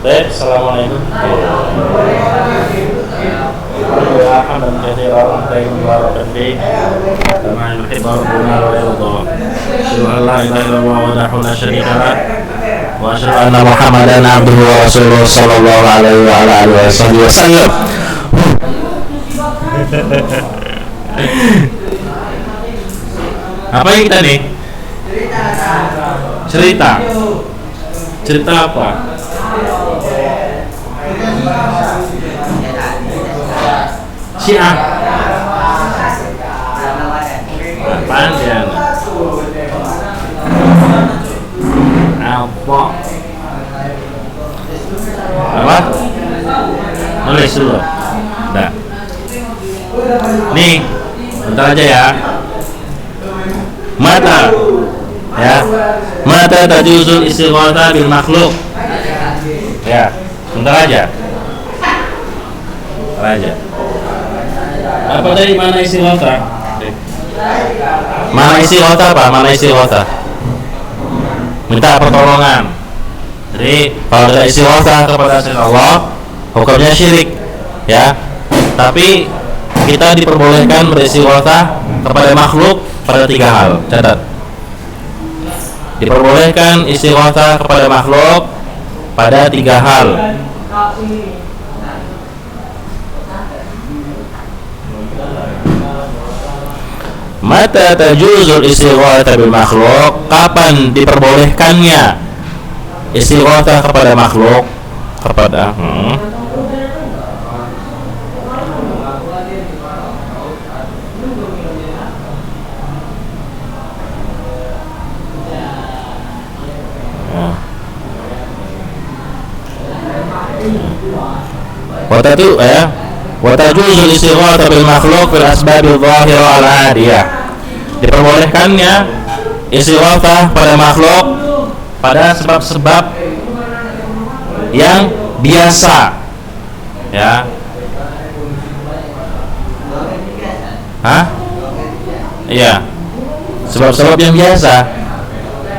Baik, assalamualaikum. Alhamdulillah katsiran tayyiban fi kama yuhibbu rabbuna wa yarda. Subhanallah la ilaha illallah wahdahu la syarika lah wa asyhadu anna Muhammadan abduhu wa rasuluhu sallallahu alaihi wa ala alihi wasallam. Apa yang kita nih? Cerita. Cerita apa? Syiah. Apaan dia? Apa? Nulis dulu. Nah. Nih, bentar aja ya. Mata, ya. Mata tajuzul istighatsah bil makhluk. Ya, bentar aja. Bentar aja. Apa tadi mana istighatsah? Mana istighatsah apa? Mana istighatsah? Minta pertolongan. Jadi kalau ada istighatsah kepada selain Allah, hukumnya syirik, ya. Tapi kita diperbolehkan beristighatsah kepada makhluk pada 3 hal. Catat. Diperbolehkan istighatsah kepada makhluk pada 3 hal. Mata tajuzul istighatsah bil makhluk, kapan diperbolehkannya istighatsah kepada makhluk kepada Watajuzul istighatsah bil makhluk fil asbabil zahirah al adiyah. Diperbolehkannya istighatsah pada makhluk pada sebab-sebab yang biasa, ya. Hah? Iya. Sebab-sebab yang biasa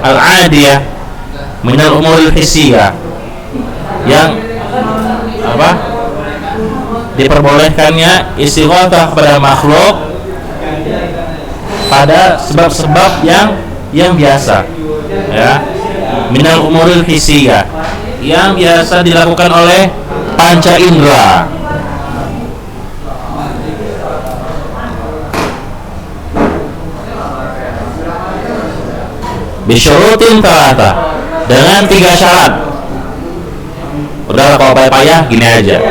al adiyah minal umuril hissiyah, yang apa? Diperbolehkannya istighatsah kepada makhluk pada sebab-sebab yang biasa, ya, minal umuril hissiyah, yang biasa dilakukan oleh panca indera. Bisyurutin talata, dengan 3 syarat. Udah kalau payah gini aja.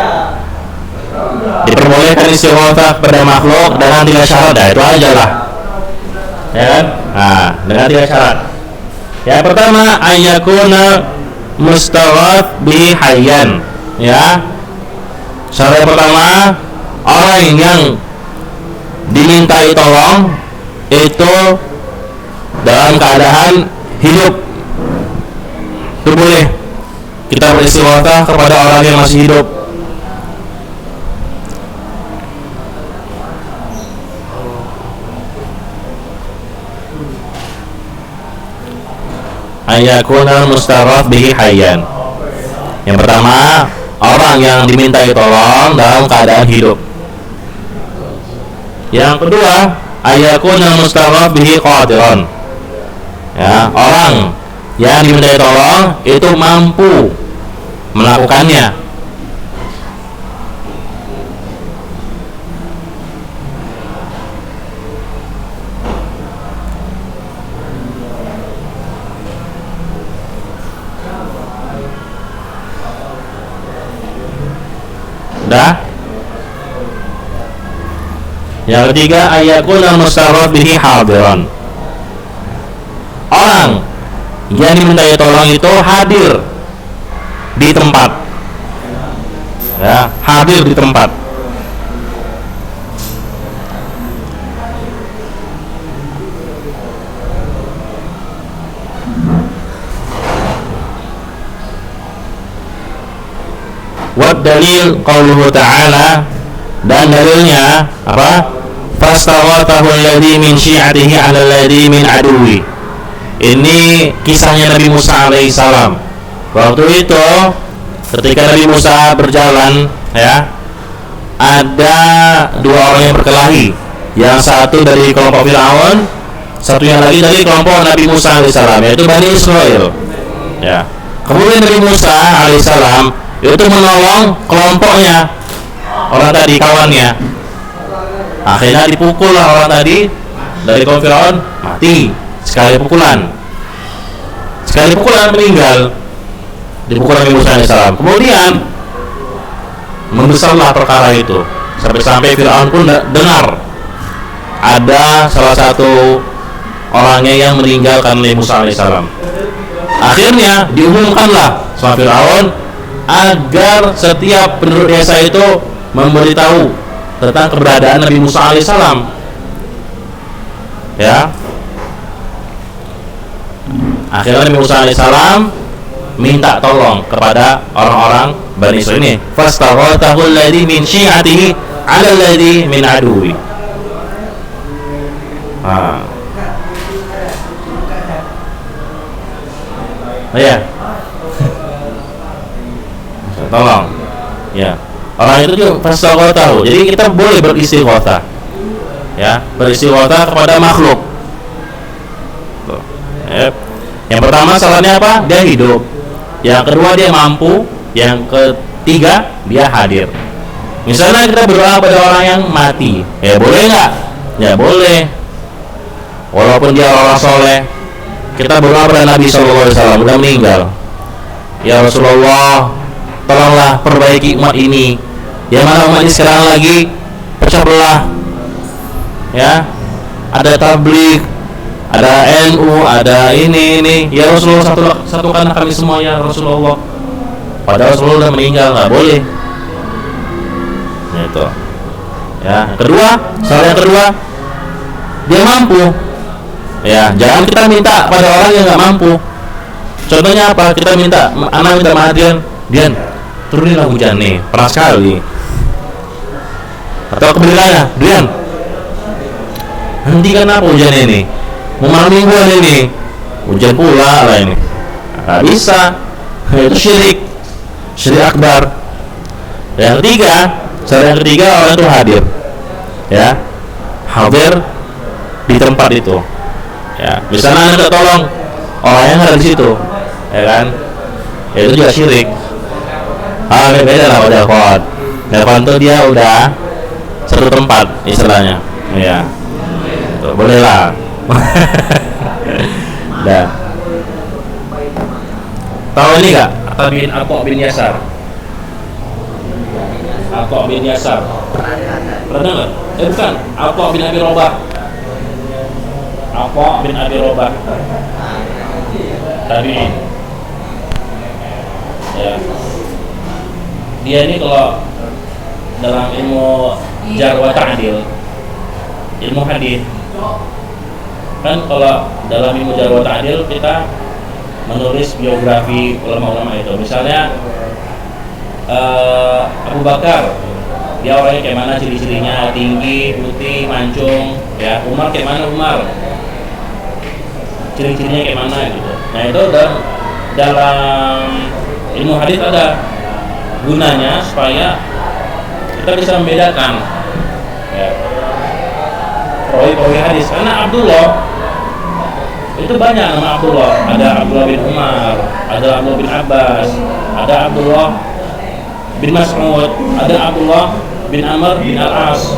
Diperbolehkan istighatsah kepada makhluk dengan 3 syarat, itu aja lah, ya kan? Nah, dengan 3 syarat. Yang pertama, ayyakuna mustaghath bi hayyan, ya. Syarat yang pertama, orang yang dimintai tolong itu dalam keadaan hidup. Itu boleh kita beristighatsah kepada orang yang masih hidup. Ayyakuna mustaghath bihi hayyan. Yang pertama, orang yang dimintai tolong dalam keadaan hidup. Yang kedua, ayyakuna mustaghath bihi qadiran. Ya, orang yang dimintai tolong itu mampu melakukannya. Dah. Yang ketiga, ayyakuna mustaghath bihi hadiran. Orang yang dimintai tolong itu hadir di tempat, ya, hadir di tempat. Wad dalil qauluhu ta'ala, dan dalilnya apa? Fastaghathahu alladhi min syi'atihi 'ala alladhi min aduwi. Ini kisahnya Nabi Musa alaihissalam. Waktu itu ketika Nabi Musa berjalan, ya, ada dua orang yang berkelahi. Yang satu dari kelompok Fir'aun, satunya lagi dari kelompok Nabi Musa alaihissalam, yaitu Bani Israel. Ya. Kemudian Nabi Musa alaihissalam itu menolong kelompoknya, orang tadi, kawannya. Akhirnya dipukul lah orang tadi dari kaum Fir'aun, mati sekali pukulan meninggal, dipukul Nabi Musa alaihissalam. Kemudian membesarlah perkara itu sampai Fir'aun pun dengar ada salah satu orangnya yang meninggal karena Nabi Musa alaihissalam. Akhirnya diumumkanlah sama Fir'aun agar setiap penduduk desa itu memberitahu tentang keberadaan Nabi Musa alaihissalam. Ya. Akhirnya Nabi Musa alaihissalam minta tolong kepada orang-orang Bani Israil ini. Fastaghathahu alladhi min syi'atihi 'ala alladhi min aduwi. Ya. Tolong. Ya. Orang itu juga fastaghathahu. Jadi kita boleh beristighatsah. Ya, beristighatsah kepada makhluk. Tuh. Ya. Yang pertama syaratnya apa? Dia hidup. Yang kedua dia mampu. Yang ketiga dia hadir. Misalnya kita berdoa pada orang yang mati, ya boleh nggak? Ya boleh. Walaupun dia orang soleh, kita berdoa pada Nabi SAW udah meninggal. Ya Rasulullah, tolonglah perbaiki umat ini. Yang mana umat ini sekarang lagi pecah belah. Ya, ada tabligh, ada NU, ada ini. Ya Rasulullah, satukan kami semua ya Rasulullah. Padahal Rasulullah udah meninggal, nggak boleh. Itu. Ya, kedua, syarat yang kedua, dia mampu. Ya, jangan kita minta pada orang yang nggak mampu. Contohnya apa? Kita minta, anak minta Dian, turuninlah hujan nih, panas sekali. Atau kebalikannya, Dian, hentikan apa hujan ini? Mau malam mingguan ini, hujan pula lah ini. Nggak bisa, itu syirik akbar. Yang ketiga, syarat yang ketiga, orang itu hadir. Ya, hadir di tempat itu. Ya, misalnya Anda tolong orang yang ada di situ, ya kan? Ya, itu juga syirik. Beda lah pada telepon. Telepon tuh dia udah satu tempat istilahnya. Ya, tuh, boleh lah. Dan tahu ini nggak? Atha bin Yasar. Atha bin Yasar. Pernah nggak? Bukan. Atha bin Abi Robah. Atha bin Abi Robah. Tabi'in. Ya. Dia ini kalau dalam ilmu jar wa ta'dil, ilmu hadis, kan kalau dalam ilmu jar wa ta'dil kita menulis biografi ulama-ulama itu. Misalnya Abu Bakar, dia orangnya kayak mana, ciri-cirinya, tinggi, putih, mancung, ya. Umar kayak mana, Umar, ciri-cirinya kayak mana gitu. Nah itu dalam ilmu hadis ada gunanya supaya kita bisa membedakan, ya, perawi hadis. Karena Abdullah itu banyak nama Abdullah. Ada Abdullah bin Umar, ada Abdullah bin Abbas, ada Abdullah bin Mas'ud, ada Abdullah bin Amr bin Al-As.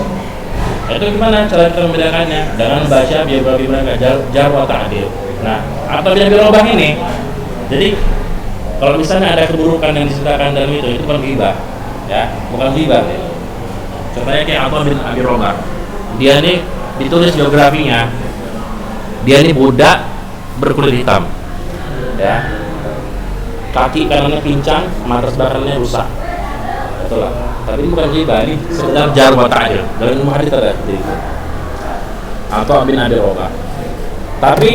Itu gimana cara kita membedakannya? Dengan baca biografi mereka, jar wa ta'dil. Nah, Atha bin Abi Robah ini, jadi kalau misalnya ada keburukan yang diceritakan dalam itu bukan ghibah, ya, bukan ghibah. Ya. Contohnya kayak Atha bin Abi Robah, dia ini ditulis biografinya, dia ini budak berkulit hitam, ya, kaki kanannya pincang, mata sebelah rusak, itulah. Tapi ini bukan ghibah, ini sekedar jar wa ta'dil. Dalam ilmu hadis ada seperti itu. Atha bin Abi Robah. Tapi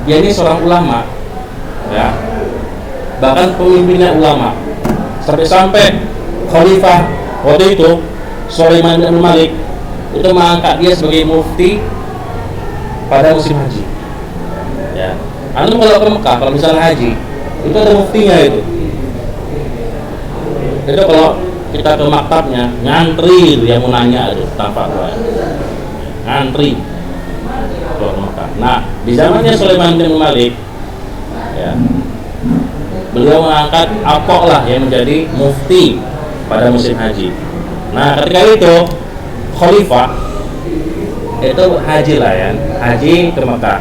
dia ini seorang ulama, ya, bahkan pemimpinnya ulama, sampai khalifah waktu itu Sulaiman bin Malik itu mengangkat dia sebagai mufti pada musim haji. Ya, antum kalau ke Mekah, kalau misalnya haji, itu ada muftinya itu. Itu kalau kita ke maktabnya ngantri itu yang mau nanya itu tampak gua ngantri keluar Mekah. Nah di zamannya Sulaiman bin Malik ya, beliau mengangkat Atok lah yang menjadi mufti pada musim haji. Nah ketika itu khalifah itu haji lah ya, haji ke Mekah.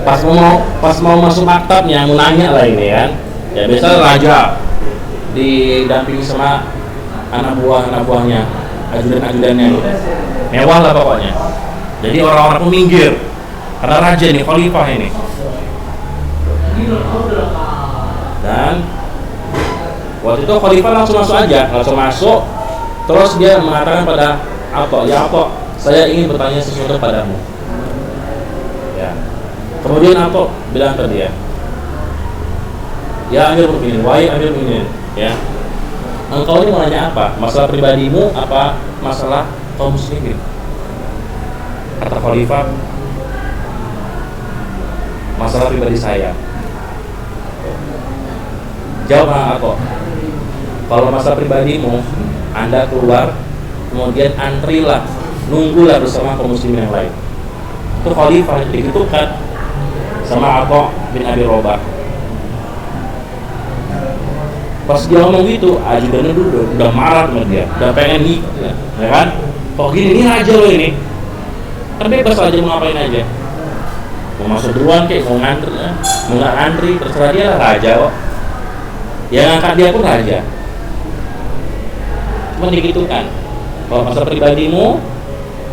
Pas mau masuk maktabnya mau nanya lah ini kan, ya biasa raja didampingi sama anak buahnya, ajudan-ajudannya gitu. Mewah lah pokoknya. Jadi orang-orang pun minggir karena raja nih, khalifah ini. Dan waktu itu khalifah langsung masuk. Terus dia mengatakan pada Atok, ya Atok, saya ingin bertanya sesuatu padamu. Ya. Kemudian Atok bilang ke dia, ya Amir Mukminin, wahai Amir Mukminin, ya, engkau ini mau nanya apa? Masalah pribadimu apa masalah kaum muslimin? Kata khalifah, masalah pribadi saya. Jawab Atok, kalau masalah pribadimu, Anda keluar, kemudian antrilah, nunggulah bersama kaum muslimin yang lain. Itu khalifah dikitukan sama Atok bin Abi Robah. Pas dia ngomong gitu, ajudannya dulu udah marah sama dia, udah pengen nih, ya kan? Kok gini, ini raja lo ini, kan bebas aja mau ngapain aja, mau masuk duluan kayak mau ngantri, mau nggak ngantri, terserah dia lah, raja kok. Yang ngangkat dia pun raja. Cuma digitukan, kalau masalah pribadimu,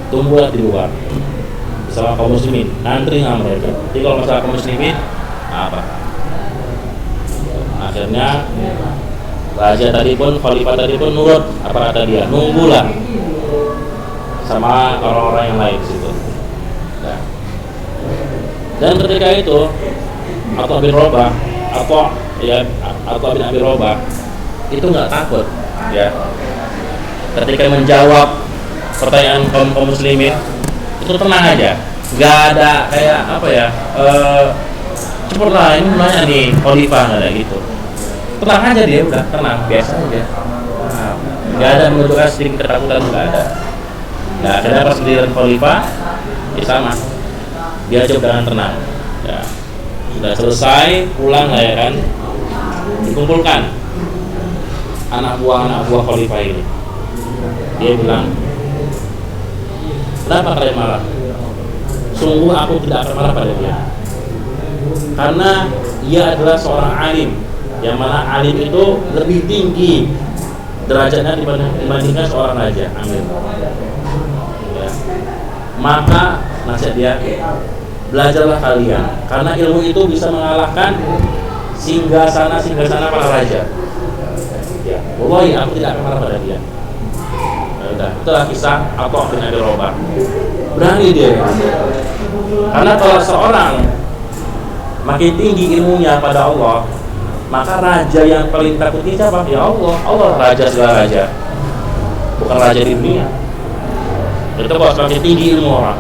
tunggulah di luar bersama kaum muslimin, ngantri sama mereka. Jadi kalau masalah kaum muslimin, apa? Akhirnya raja tadi pun, khalifah tadi pun nurut apa kata dia, nunggulah sama orang-orang yang lain situ. Nah. Dan ketika itu Atok bin Robah, Atok bin Abi Robah itu nggak takut, ya. Ketika menjawab pertanyaan kaum muslimin itu tenang aja, nggak ada kayak apa ya, cepatlah ini nanya nih khalifah, nggak ada gitu. Tenang aja dia, udah tenang, biasa aja. Nggak ada menunjukkan sedikit ketakutan, nggak ada. Nah, akhirnya pas giliran khalifah, ya sama, dia jawab dengan tenang. Ya, sudah selesai, pulang lah ya kan, dikumpulkan anak buah khalifah ini. Dia bilang, kenapa kalian marah? Sungguh aku tidak akan marah pada dia, karena ia adalah seorang alim, yang mana alim itu lebih tinggi derajatnya dibandingkan seorang raja. Amin. Ya. Maka nasihat dia, belajarlah kalian, karena ilmu itu bisa mengalahkan singgasana para raja. Ya, wallahi aku tidak akan marah pada dia. Nah, itulah kisah Atok bin Abi Robah. Berani dia, karena kalau seorang makin tinggi ilmunya pada Allah, maka raja yang paling takuti siapa? Ya Allah. Allah raja segala raja, bukan raja di dunia. Itu kalau semakin tinggi ilmu orang,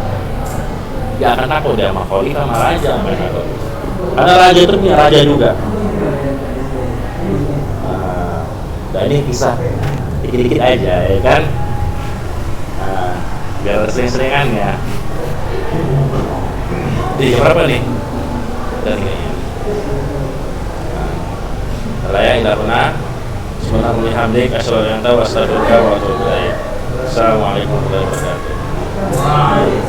dia akan takut dia sama khalifah, sama raja, sama takut. Karena raja itu punya raja juga. Dan ini kisah dikit-dikit aja, ya kan? Biar sering-seringan ya. Jadi berapa nih? Dan ini. Layak indah pernah. Subhanallah hamdik asyhadu an la ilaha illa anta wa astaghfiruka wa atubu ilaik. Assalamualaikum warahmatullahi wabarakatuh.